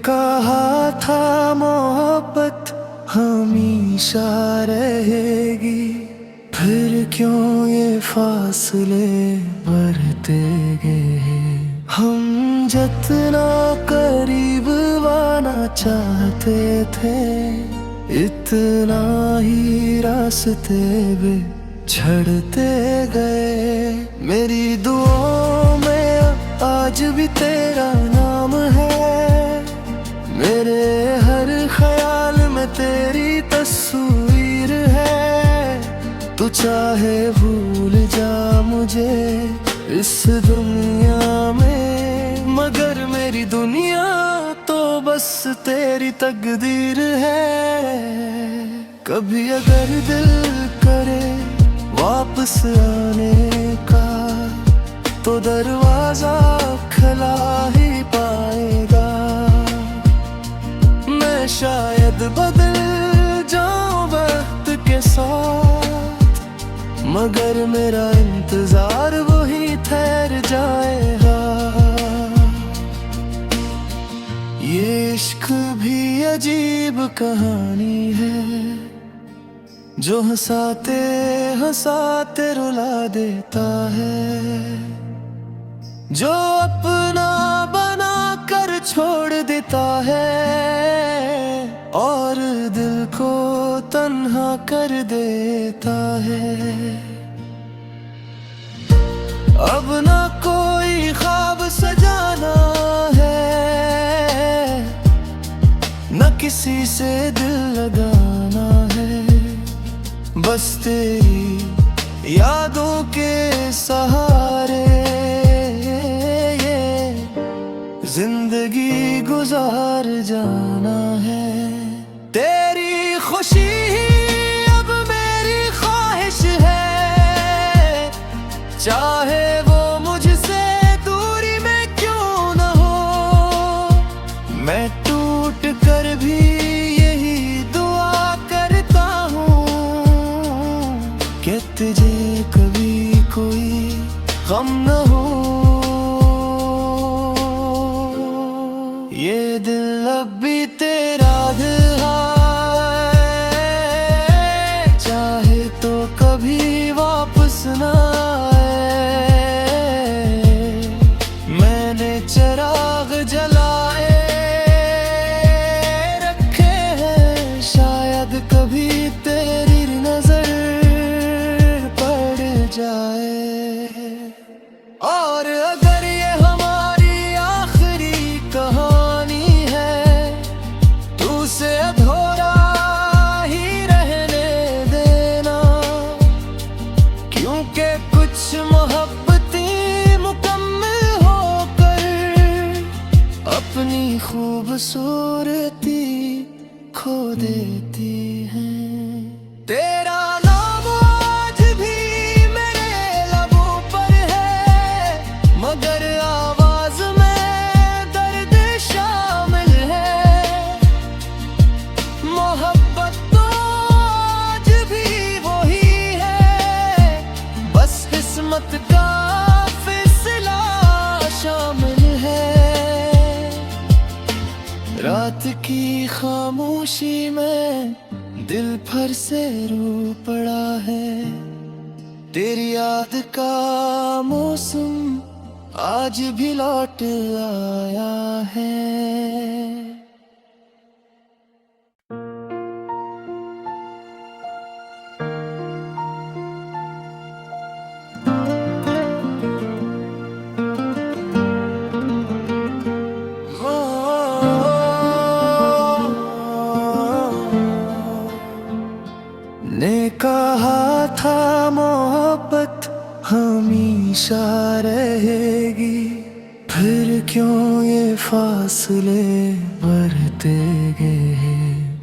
कहा था मोहब्बत हमेशा रहेगी, फिर क्यों ये फासले बढ़ते गए। हम जितना करीब आना चाहते थे, इतना ही रास्ते भी छड़ते गए। मेरी दुआओं में आज भी तेरा नाम है, मेरे हर ख्याल में तेरी तस्वीर है। तू चाहे भूल जा मुझे इस दुनिया में, मगर मेरी दुनिया तो बस तेरी तकदीर है। कभी अगर दिल करे वापस आने का, तो दरवाजा खुला ही पाएगा। मैं शायद बदल जाऊं वक्त के साथ, मगर मेरा इंतजार वही ठहर जाएगा। ये इश्क भी अजीब कहानी है, जो हंसाते हंसाते रुला देता है, जो अपना बना कर छोड़ देता है, और दिल को तन्हा कर देता है। अब ना कोई ख्वाब सजाना है, न किसी से दिल लगाना है, बस तेरी यादों के सहारे जिंदगी गुजार जाना है। तेरी खुशी ही अब मेरी ख्वाहिश है, चाहे वो मुझसे दूरी में क्यों न हो। मैं टूट कर भी यही दुआ करता हूँ कि तुझे कभी कोई गम न हो। ये दिल अब भी तेरा दिल है, चाहे तो कभी वापस ना आए। मैंने चिराग जलाए रखे हैं, शायद कभी तेरी नजर पड़ जाए। और अगर ये हमारी आखिरी कहानी है, तू उसे अधूरा ही रहने देना, क्योंकि कुछ मोहब्बतें मुकम्मल होकर अपनी खूबसूरती खो देती हैं। तेरा नाम आज भी मेरे लबों पर है, मगर आवाज में दर्द शामिल है। मोहब्बत तो आज भी वही है, बस किस्मत का फैसला शामिल है। रात की खामोशी में दिल भर से रो पड़ा है, तेरी याद का मौसम आज भी लौट आया है। ने कहा था मोहब्बत हमेशा रहेगी, फिर क्यों ये फासले बढ़ते गए।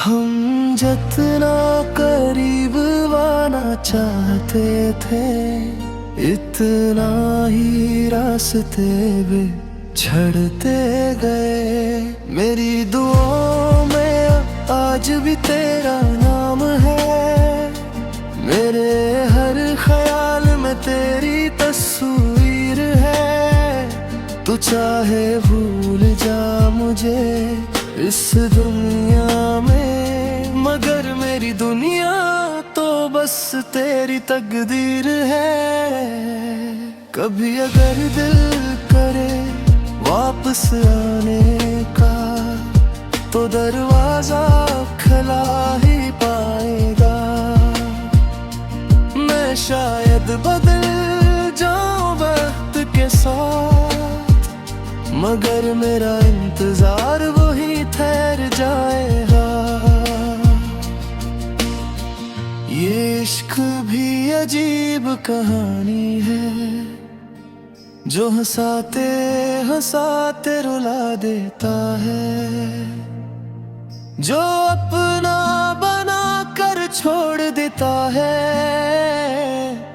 हम जितना करीब आना चाहते थे, इतना ही रास्ते भी छड़ते गए। मेरी दुआओं में आज भी तेरा नाम है, मेरे हर ख्याल में तेरी तस्वीर है। तू चाहे भूल जा मुझे इस दुनिया में, मगर मेरी दुनिया तो बस तेरी तकदीर है। कभी अगर दिल करे वापस आने का, तो दरवाजा खुला ही पाएगा। मैं शायद बदल जाऊं वक्त के साथ, मगर मेरा इंतजार वही ठहर जाएगा। ये इश्क भी अजीब कहानी है, जो हंसाते हंसाते रुला देता है, जो अपना बना कर छोड़ देता है,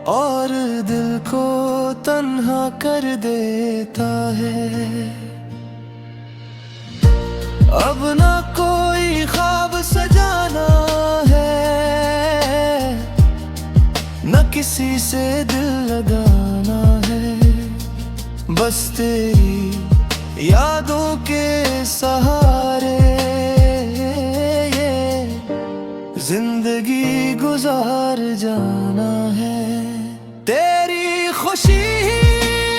और दिल को तन्हा कर देता है। अब ना कोई ख्वाब सजाना है, न किसी से दिल लगाना है, बस तेरी यादों के सहारे जिंदगी गुजार जाना है। तेरी खुशी ही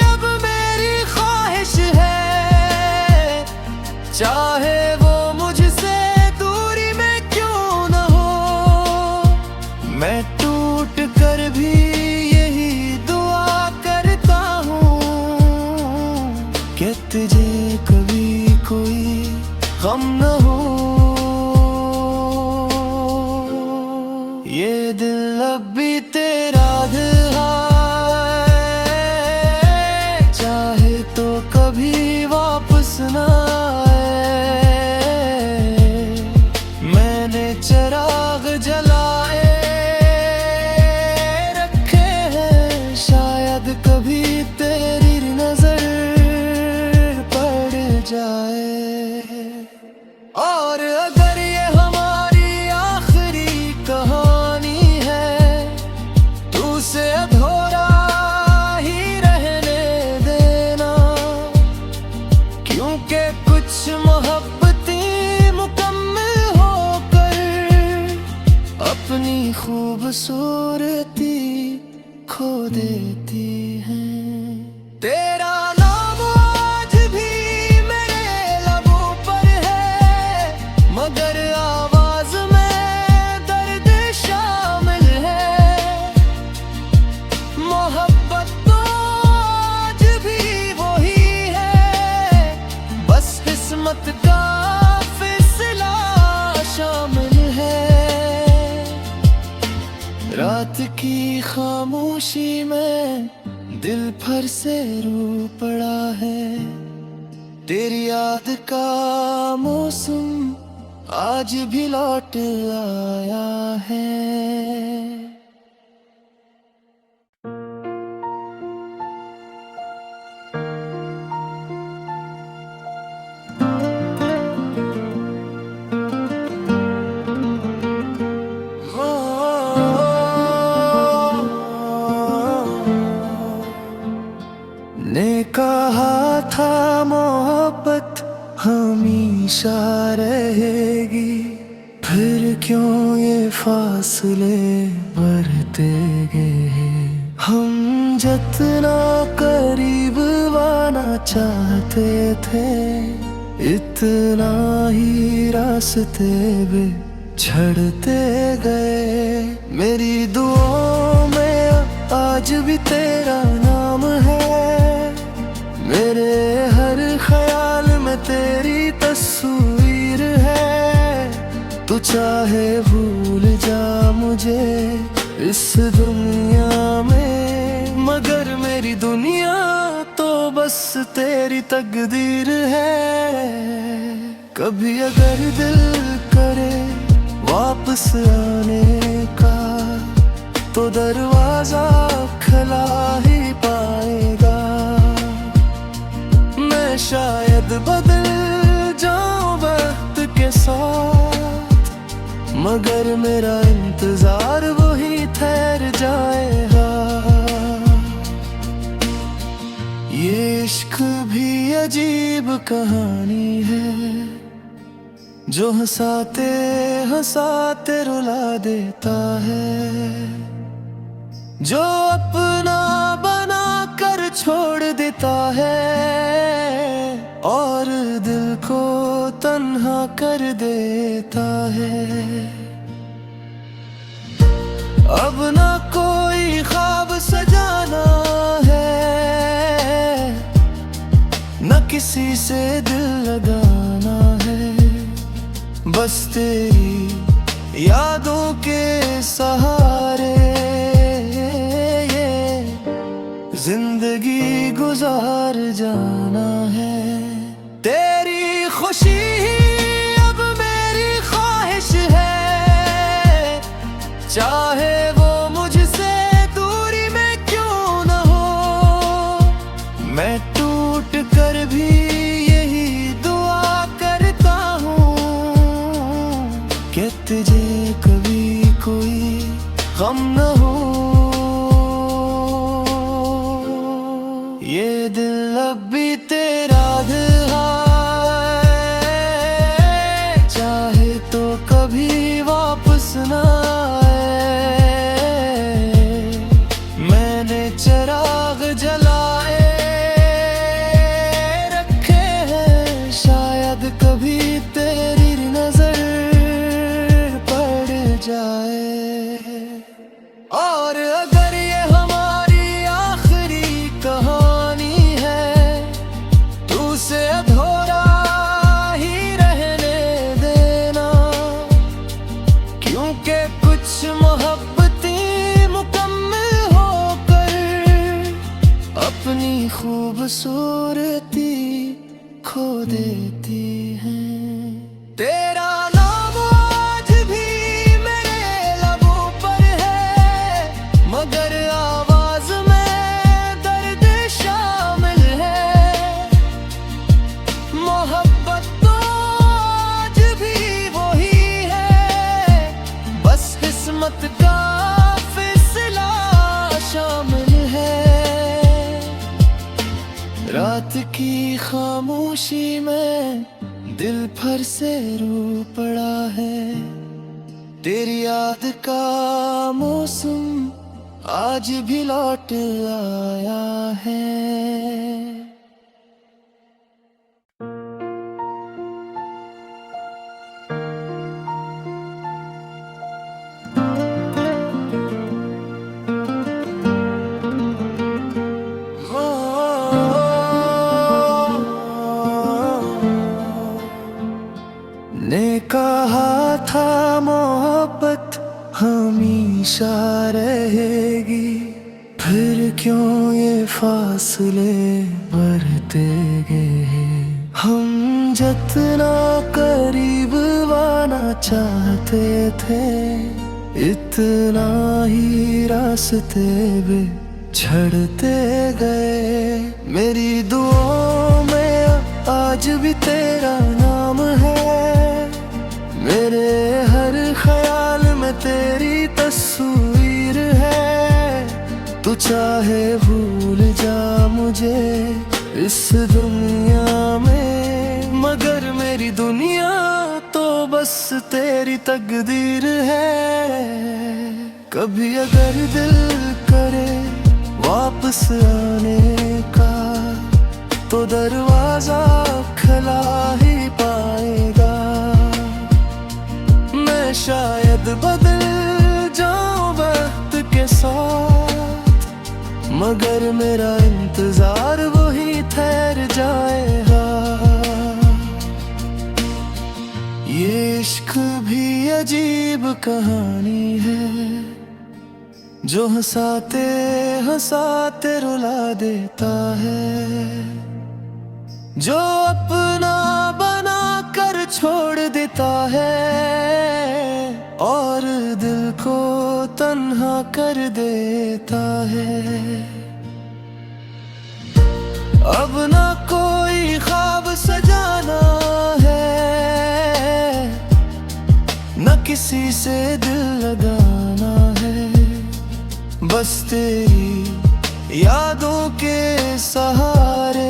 अब मेरी ख्वाहिश है, चाहे वो मुझसे दूरी में क्यों न हो। मैं टूट कर भी यही दुआ करता हूँ कि तुझे कभी कोई गम न हो। ये दिल अब भी तेरा दिल है, चाहे तो कभी वापस ना आए। मैंने चिराग जलाए रखे हैं, शायद कभी तेरी नजर पड़ जाए। और अगर ये हमारी आखिरी कहानी है, तू उसे अधूरा ही रहने देना, क्योंकि कुछ मोहब्बतें मुकम्मल होकर अपनी खूबसूरती खो देती हैं। तेरा नाम आज भी मेरे लबों पर है, मगर आवाज में दर्द शामिल है। मोहब्बत तो आज भी वही है, बस किस्मत का फैसला शामिल है। रात की खामोशी में दिल भर से रो पड़ा है, तेरी याद का मौसम आज भी लौट आया है। ने कहा था मोहब्बत हमेशा रहेगी, फिर क्यों ये फासले बढ़ते गए। हम जितना करीब आना चाहते थे, इतना ही रास्ते भी छड़ते गए। मेरी दुआओं में आज भी तेरा नाम है, मेरे हर ख्याल में तेरी तस्वीर है। तू चाहे भूल जा मुझे इस दुनिया में, मगर मेरी दुनिया तो बस तेरी तकदीर है। कभी अगर दिल करे वापस आने का, तो दरवाजा खुला ही पाएगा। मैं शायद बदल जाऊं वक्त के साथ, मगर मेरा इंतजार वही ठहर जाएगा। ये इश्क भी अजीब कहानी है, जो हंसाते हंसाते रुला देता है, जो अपना बना कर छोड़ देता है और दिल को तन्हा कर देता है। अब ना कोई ख्वाब सजाना है, न किसी से दिल लगाना है, बस तेरी यादों के सहारे जिंदगी गुजार जाना है। तेरी खुशी ही अब मेरी ख्वाहिश है, चाहे वो मुझसे दूरी में क्यों न हो। मैं टूट कर भी यही दुआ करता हूँ कि तुझे कभी कोई गम न हो। ये दिल अब भी तेरा दिल है, चाहे तो कभी वापस ना आए। मैंने चिराग जलाए रखे हैं, शायद कभी तेरी नजर पड़ जाए। और अगर ये हमारी आखिरी कहानी है, तू उसे अधूरा ही रहने देना, क्योंकि कुछ मोहब्बतें मुकम्मल होकर अपनी खूबसूरती खो देती हैं। तेरा नाम आज भी मेरे लबों पर है, मगर आवाज में दर्द शामिल है। मोहब्बत तो आज भी वही है, बस किस्मत का फैसला शामिल है। रात की खामोशी में दिल भर से रो पड़ा है, तेरी याद का मौसम आज भी लौट आया है। ने कहा था मोहब्बत हमेशा रहेगी, फिर क्यों ये फासले बढ़ते गए। हम जितना करीब आना चाहते थे, इतना ही रास्ते भी छड़ते गए। मेरी दुआओं में आज भी तेरा नाम है, मेरे हर ख्याल में तेरी तस्वीर है। तू चाहे भूल जा मुझे इस दुनिया में, मगर मेरी दुनिया तो बस तेरी तकदीर है। कभी अगर दिल करे वापस आने का, तो दरवाजा खुला ही पाएगा। मैं शायद बदल जाऊं वक्त के साथ, मगर मेरा इंतजार वही ठहर जाएगा। ये इश्क भी अजीब कहानी है, जो हंसाते हंसाते रुला देता है, जो अपना बना कर छोड़ देता है और दिल को तन्हा कर देता है। अब ना कोई ख्वाब सजाना है, न किसी से दिल लगाना है, बस तेरी यादों के सहारे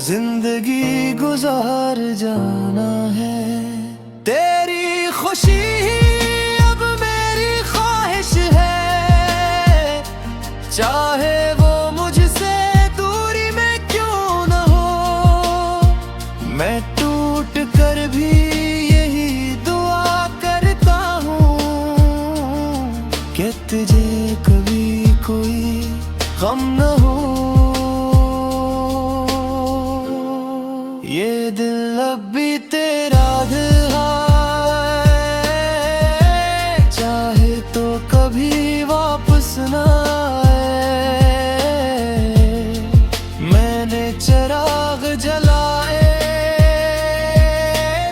जिंदगी गुजार जाना है। तेरी खुशी अब मेरी ख्वाहिश है, चाहे वो मुझसे दूरी में क्यों न हो। मैं टूट कर भी यही दुआ करता हूँ कि तुझे कभी कोई गम न हो। ये दिल अब भी तेरा दिल है, चाहे तो कभी वापस ना आए। मैंने चिराग जलाए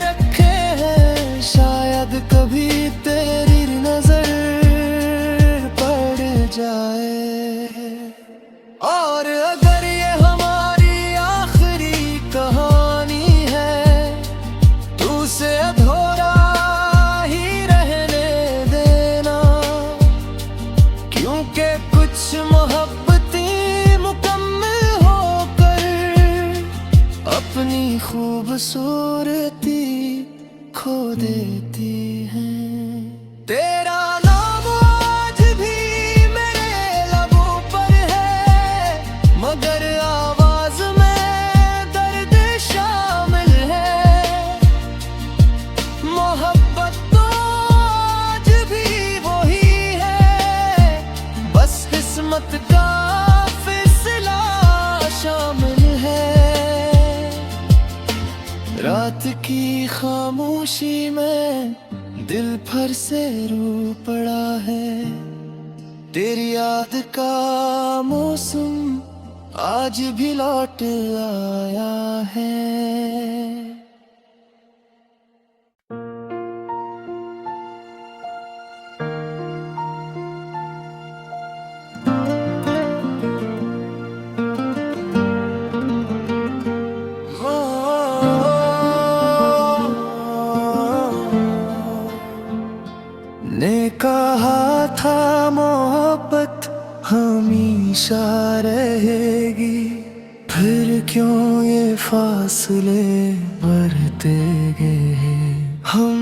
रखे हैं, शायद कभी तेरी नजर पड़ जाए। और अगर ये हमारी आखिरी कहानी है, तू उसे अधूरा ही रहने देना, क्योंकि कुछ मोहब्बतें मुकम्मल होकर अपनी खूबसूरती खो देती हैं। तेरा नाम आज भी मेरे लबों पर है, मगर आवाज में दर्द शामिल है। मोहब्बत तो आज भी वही है, बस किस्मत का फैसला शामिल है। रात की खामोशी में दिल भर से रो पड़ा है, तेरी याद का मौसम आज भी लौट आया है। ने कहा था मोहब्बत हमेशा रहेगी, फिर क्यों ये फासले बढ़ते गए। हम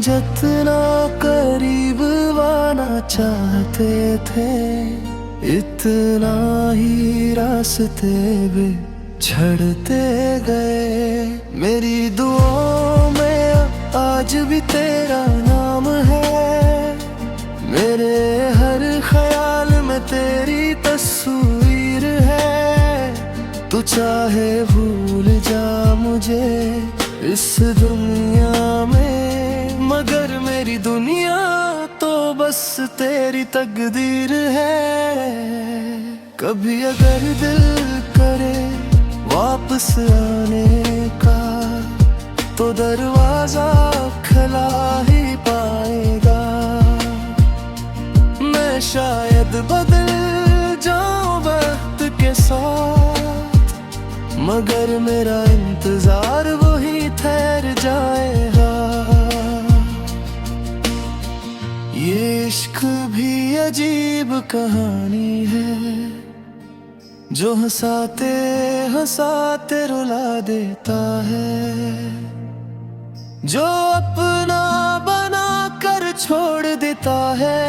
जितना करीब आना चाहते थे, इतना ही रास्ते भी छड़ते गए। मेरी दुआओं में आज भी तेरा नाम है, मेरे हर ख्याल में तेरी तस्वीर है। तू चाहे भूल जा मुझे इस दुनिया में, मगर मेरी दुनिया तो बस तेरी तकदीर है। कभी अगर दिल करे वापस आने का, तो दरवाजा खुला ही पाएगा। मैं शायद बदल जाऊं वक्त के साथ, मगर मेरा इंतजार वही ठहर जाएगा। ये इश्क भी अजीब कहानी है, जो हंसाते हंसाते रुला देता है, जो अपना बना कर छोड़ देता है,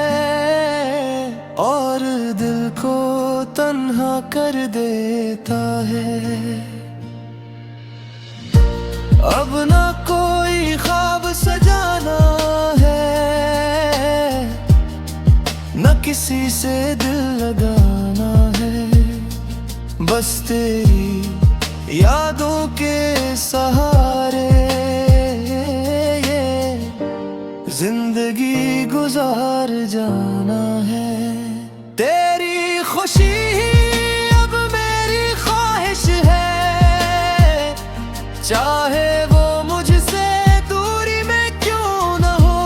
और दिल को तन्हा कर देता है। अब ना कोई ख्वाब सजाना है, न किसी से दिल लगाना है, बस तेरी यादों के सहारे जिंदगी गुजार जाना है। तेरी खुशी अब मेरी ख्वाहिश है, चाहे वो मुझसे दूरी में क्यों न हो।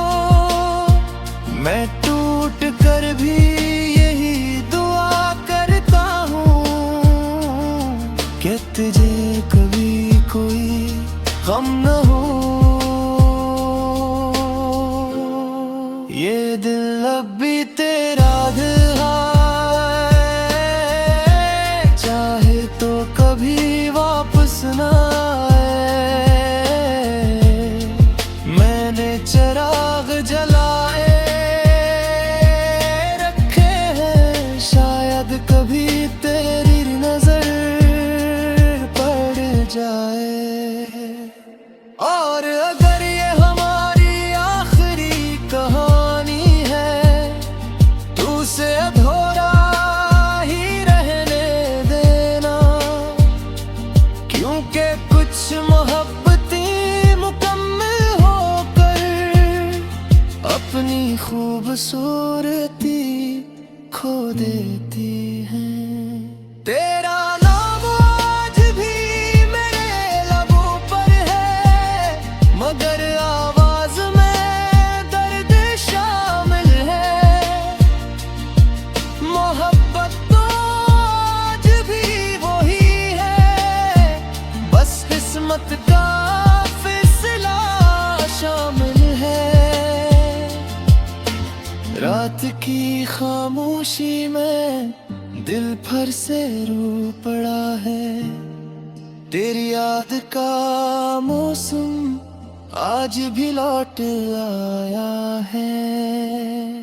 मैं टूट कर भी यही दुआ करता हूँ कि तुझे कभी कोई गम न हो। ये दिल अब भी तेरा दिल है, चाहे तो कभी वापस न आए। मैंने चिराग जलाए रखे हैं, शायद कभी तेरी नजर पड़ जाए। और अगर ये हमारी आखिरी कहानी है, तू उसे अधूरा ही रहने देना, क्योंकि कुछ मोहब्बतें मुकम्मल होकर अपनी खूबसूरती खो देती हैं। तेरा नाम आज भी मेरे लबों पर है, मगर आवाज में दर्द शामिल है। मोहब्बत तो आज भी वही है, बस किस्मत का फिसला शामिल है। रात की खामोशी में दिल भर से रो पड़ा है, तेरी याद का मौसम आज भी लौट आया है।